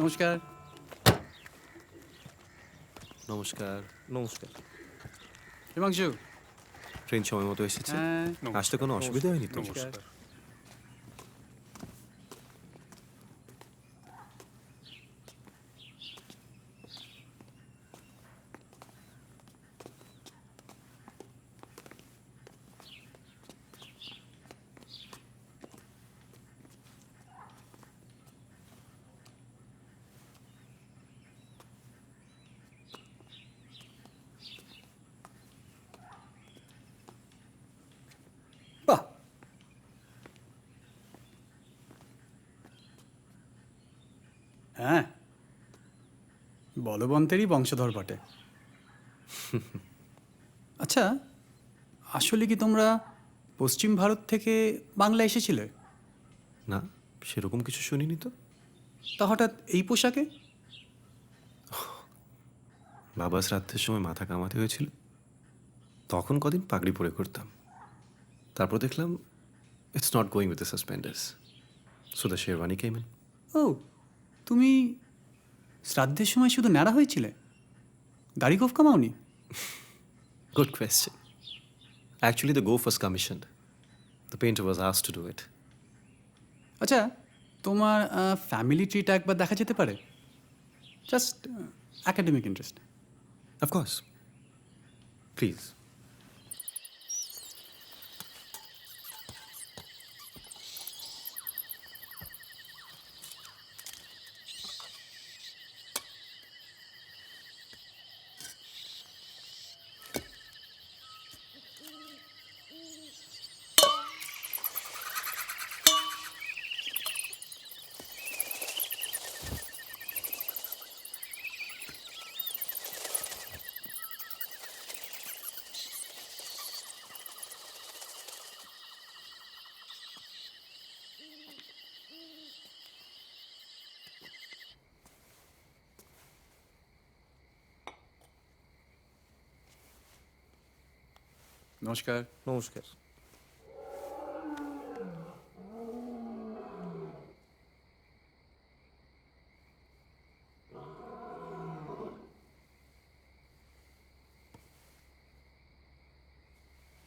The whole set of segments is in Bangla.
নমস্কার। নমস্কার। নমস্কার। হিমাংশু। ট্রেন সময় মতো এসেছে? হ্যাঁ, আসতে কোনো অসুবিধা হয়নি তো? নমস্কার। বাহ! হ্যাঁ, বলবন্তেরই বংশধর বটে। আচ্ছা, আসলে কি তোমরা পশ্চিম ভারত থেকে বাংলা এসেছিলে? না, সেরকম কিছু শুনিনি তো। তা হঠাৎ এই পোশাকে? বাবা শ্রাদ্ধের সময় মাথা কামাতে হয়েছিল, তখন কদিন পাগড়ি পরে করতাম। তারপর দেখলাম it's not going with the suspenders, so the sherwani came in. ও, তুমি শ্রাদ্ধের সময় শুধু ন্যাড়া হয়েছিলে? দাড়ি গোঁফ কামাওনি? Good question. Actually the gof was commissioned, the painter was asked to do it. আচ্ছা, তোমার ফ্যামিলি ট্রিটা একবার দেখা যেতে পারে? Just academic interest. Of course, please. নমস্কার। নমস্কার।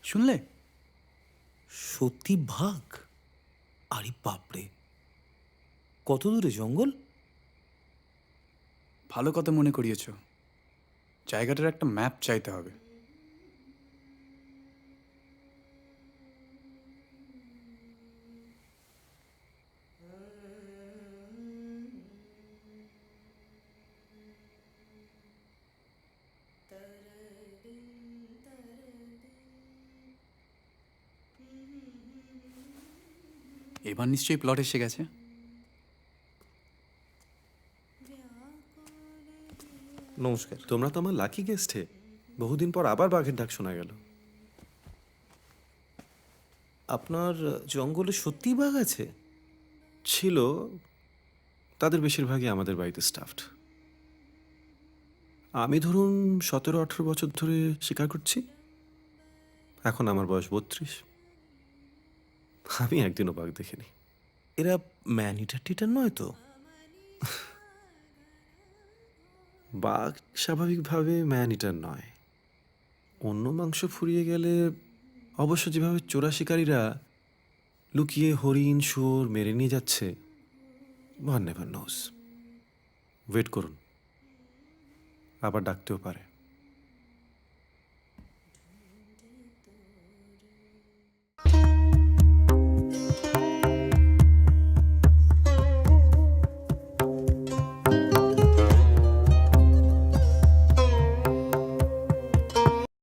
শুনলে? সত্যি ভাগ? আরে বাপরে, কত দূরে জঙ্গল? ভালো কথা মনে করিয়েছ। জায়গাটার একটা ম্যাপ চাইতে হবে। এবার নিশ্চয়ই প্লট এসে গেছে। নমস্কার। তোমরা তো আমার লাকি গেস্টে। বহুদিন পর আবার বাঘের ডাক শোনা গেল। আপনার জঙ্গলে সত্যিই বাঘ আছে? ছিল, তাদের বেশিরভাগই আমাদের বাড়িতে স্টাফড। আমি ধরুন 17-18 বছর ধরে শিকার করছি। এখন আমার বয়স 32। আমি একদিনও বাঘ দেখিনি। এরা ম্যানিটার টিটার নয় তো? বাঘ স্বাভাবিকভাবে ম্যান ইটার নয়। অন্য মাংস ফুরিয়ে গেলে অবশ্য যেভাবে চোরা শিকারীরা লুকিয়ে হরিণ শুয়োর মেরে নিয়ে যাচ্ছে, ওয়ান নেভার নোস। ওয়েট করুন, আবার ডাকতেও পারে।